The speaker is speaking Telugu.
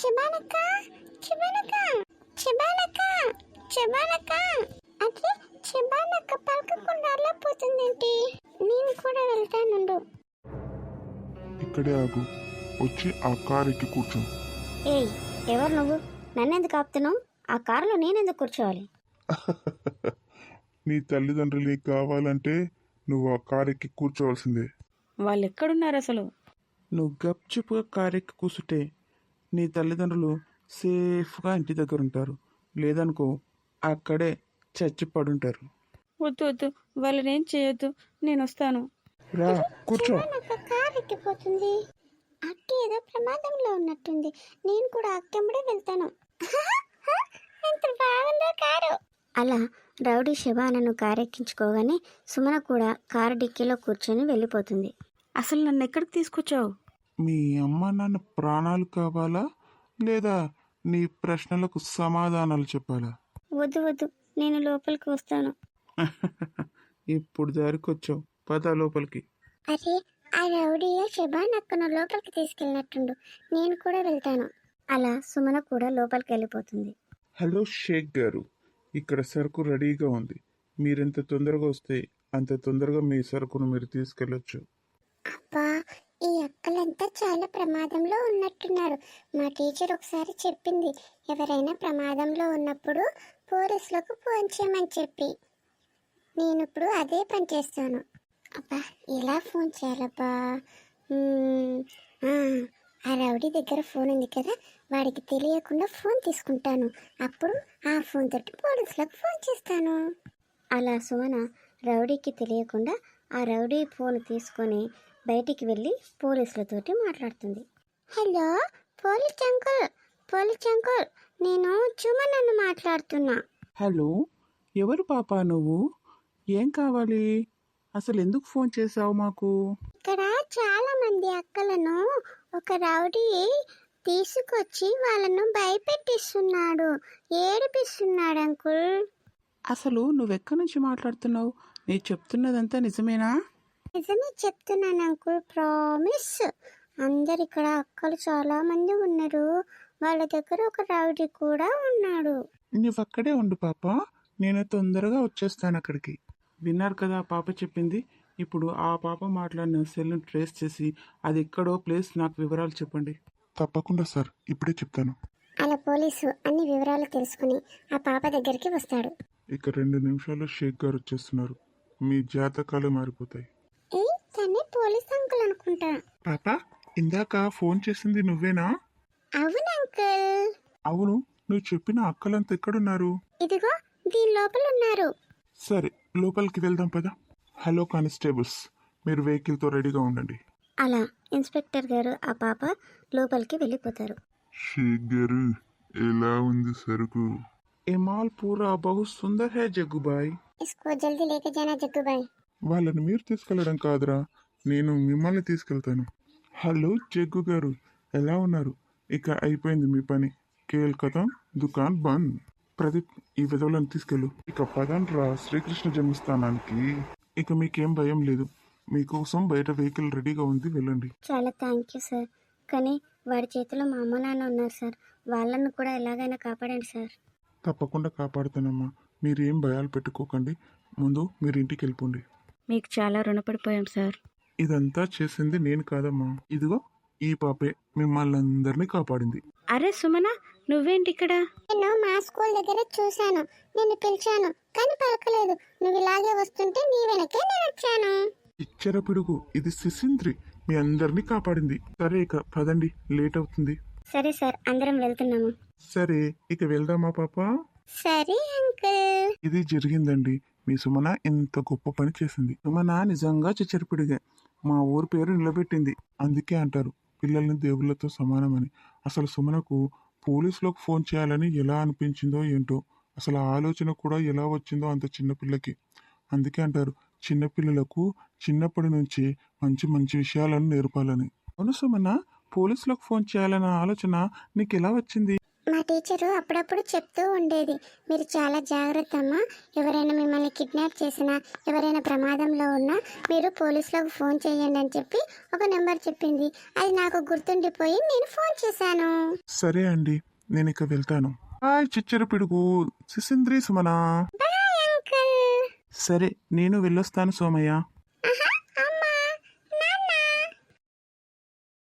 శబానక్క, శబానక్క, శబానక్క, శబానక్క. అట్లే శబానక్క పలకకుండా అలా పోతుందేంటి? నేను కూడా వెళ్తానుండు. ఇక్కడే ఆగు, వచ్చి ఆ కార్ ఎక్కి కూర్చో. ఏయ్, ఎవరు నువ్వు? నన్నెందుకు ఆపుతున్నావు? ఆ కారులో నేనెందుకు కూర్చోవాలి? నీ తల్లిదండ్రులు నీకు కావాలంటే నువ్వు ఆ కార్ ఎక్కి కూర్చోవలసిందే. వాళ్ళు ఎక్కడున్నారు అసలు? నువ్వు గప్చుపుగా కారెక్కి కూర్చుంటే నీ తల్లిదండ్రులు సేఫ్గా ఇంటి దగ్గర ఉంటారు, లేదనుకో అక్కడే చచ్చి పడుంటారు. వద్దు వద్దు, వాళ్ళనేం చేయొద్దు, నేను వస్తాను. రా కూర్చో. శబానక్క కారు ఎక్కిపోతుంది. అక్క ఏదో ప్రమాదంలో ఉన్నట్టుంది. నేను కూడా అక్కడే వెళ్తాను. ఎంత బాగుందో కారు. అలా రౌడీ శబానను కారెక్కించుకోగానే సుమన కూడా కారు డిక్కీలో కూర్చొని వెళ్ళిపోతుంది. అసలు నన్ను ఎక్కడికి తీసుకొచ్చావు? మీ అమ్మ నాన్న ప్రాణాలు కావాలా లేదా నీ ప్రశ్నలకు సమాధానాలు చెప్పాలా? వద్దు వద్దు, నేను లోపలికి వస్తాను. ఇప్పుడు దారికి వచ్చావు, పద లోపలికి. అరే, ఆ రౌడీ శబానక్కను లోపలికి తీసుకెళ్ళినట్టుండు. నేను కూడా వెళ్తాను. అలా సుమన కూడా లోపలికి వెళ్ళిపోతుంది. హలో షేక్ గారు, ఇక్కడ సరుకు రెడీగా ఉంది. మీరెంత తొందరగా వస్తే అంత తొందరగా మీ సరుకును మీరు తీసుకెళ్ళొచ్చు. అబ్బా, ఈ అక్కలంతా చాలా ప్రమాదంలో ఉన్నట్టున్నారు. మా టీచర్ ఒకసారి చెప్పింది, ఎవరైనా ప్రమాదంలో ఉన్నప్పుడు పోలీసులకు ఫోన్ చేయమని చెప్పి. నేను ఇప్పుడు అదే పని చేస్తాను. అబ్బా, ఎలా ఫోన్ చేయాలబ్బా? ఆ రౌడీ దగ్గర ఫోన్ ఉంది కదా, వాడికి తెలియకుండా ఫోన్ తీసుకుంటాను. అప్పుడు ఆ ఫోన్ తోటి పోలీసులకు ఫోన్ చేస్తాను. అలా సుమన రౌడీకి తెలియకుండా ఆ రౌడీ ఫోన్ తీసుకొని బయటికి వెళ్ళి పోలీసులతోటి మాట్లాడుతుంది. Hello police uncle, police uncle, నేను సుమనను మాట్లాడుతున్నా. హలో, ఎవరు పాపా నువ్వు? ఏం కావాలి? అసలు ఎందుకు ఫోన్ చేసావు మాకు? ఇక్కడ చాలా మంది అక్కలను ఒక రౌడీ తీసుకొచ్చి వాళ్ళను భయపెట్టిస్తున్నాడు, ఏడిపిస్తున్నాడు అంకుల్. అసలు నువ్వెక్కడి నుంచి మాట్లాడుతున్నావు? నేను చెప్తున్నదంతా నిజమేనా? నిజమే చెప్తున్నాను అంకుల్, ప్రామిస్. అందరు ఇక్కడ అక్కలు చాలా మంది ఉన్నారు. వాళ్ళ దగ్గర ఒక రౌడీ కూడా ఉన్నాడు. నువ్వక్కడే ఉండు పాప, నేను తొందరగా వచ్చేస్తాను అక్కడికి. విన్నారు కదా ఆ పాప చెప్పింది. ఇప్పుడు ఆ పాప మాట్లాడిన సెల్ను ట్రేస్ చేసి అది ఎక్కడో ప్లేస్ నాకు వివరాలు చెప్పండి. తప్పకుండా సార్, ఇప్పుడే చెప్తాను. అలా పోలీసు అన్ని వివరాలు తెలుసుకుని ఆ పాప దగ్గరికి వస్తాడు. ఇక 2 నిమిషాల్లో షేక్ గారు వచ్చేస్తున్నారు. మీ జాతకాలు మారిపోతాయి. ఏ తనే పోలీస్ అంకుల్ అనుకుంటా. పాప, ఇందాక ఫోన్ చేసింది నువ్వేనా? అవును అంకుల్. అవును, నువ్వు చెప్పిన అక్కలంతా ఎక్కడున్నారు? ఇదిగో దీని లోపల ఉన్నారు. సరే, లోపలికి వెళ్దాం పద. హలో కానిస్టేబుల్స్, మీరు వెహికల్తో రెడీగా ఉండండి. అలా ఇన్స్పెక్టర్ గారు ఆ పాప లోపలికి వెళ్ళిపోతారు. షేక్ గారు, ఎలా ఉంది సరుకు? ఏ మాల్ పూరా బహు సుందర్ హై జగ్గుబాయ్. ఇస్కో జల్దీ లేకే జానా జగ్గుబాయ్. వాళ్ళని మీరు తీసుకెళ్ళడం కాదురా, నేను మిమ్మల్ని తీసుకెళ్తాను. హలో జగ్గు గారు, ఎలా ఉన్నారు? ఇక అయిపోయింది మీ పని. కేల్ కథం, దుకాన్ బంద్. ప్రదీప్, ఈ విధవులను తీసుకెళ్ళు. ఇక పదండ్రా శ్రీకృష్ణ జన్మస్థానానికి. ఇక మీకేం భయం లేదు. మీకోసం బయట వెహికల్ రెడీగా ఉంది, వెళ్ళండి. చాలా థ్యాంక్ యూ సార్. కానీ వాడి చేతిలో మా అమ్మ నాన్న ఉన్నారు సార్. వాళ్ళను కూడా ఎలాగైనా కాపాడండి సార్. తప్పకుండా కాపాడుతానమ్మా, మీరేం భయాలు పెట్టుకోకండి. ముందు మీరు ఇంటికి వెళ్ళిపోండి. మీకు చాలా రుణపడిపోయాం సార్. ఇదంతా చేసింది నేను కాదమ్మా, ఇదిగో ఈ పాపే మిమ్మల్ని అందరినీ కాపాడింది. అరే సుమన, నువ్వేంటి ఇక్కడ? నేను మా స్కూల్ దగ్గర చూశాను, నిన్ను పిలిచాను కానీ పలకలేదు. నువ్వు ఇలాగే వస్తుంటే నీ వెనకే నేను వచ్చాను. ఇచ్చర పిడుగు, ఇది శిశింద్రి మీ అందరినీ కాపాడింది. సరే ఇక పదండి, లేట్ అవుతుంది. సరే సార్, అందరం వెళ్తున్నాము. సరే ఇక వెళ్దామా పాప? సరే అంకుల్. ఇది జరిగిందండి. మీ సుమన ఎంత గొప్ప పని చేసింది. సుమన నిజంగా చిచ్చరిపిడిగే మా ఊరు పేరు నిలబెట్టింది. అందుకే అంటారు పిల్లల్ని దేవుళ్ళతో సమానమని. అసలు సుమనకు పోలీసులకు ఫోన్ చేయాలని ఎలా అనిపించిందో ఏంటో, అసలు ఆ ఆలోచన కూడా ఎలా వచ్చిందో అంత చిన్నపిల్లకి. అందుకే అంటారు చిన్నపిల్లలకు చిన్నప్పటి నుంచి మంచి మంచి విషయాలను నేర్పాలని. అవును సుమన, పోలీసులకు ఫోన్ చేయాలన్న ఆలోచన నీకు ఎలా వచ్చింది? మా టీచరు అప్పుడప్పుడు చెప్తూ ఉండేది, మీరు చాలా జాగ్రత్త అమ్మా, ఎవరైనా మిమ్మల్ని కిడ్నాప్ చేసినా, ఎవరైనా ప్రమాదంలో ఉన్నా మీరు పోలీసులకు ఫోన్ చేయండి అని చెప్పి ఒక నెంబర్ చెప్పింది. అది నాకు గుర్తుండిపోయి నేను ఫోన్ చేశాను. సరే అండి, నేను ఇక వెళ్తాను. హాయ్ చిచ్చర పిడుగు, సిసింద్రి సుమనా. Bye uncle. సరే నేను వెళ్ళొస్తాను సోమయ్య.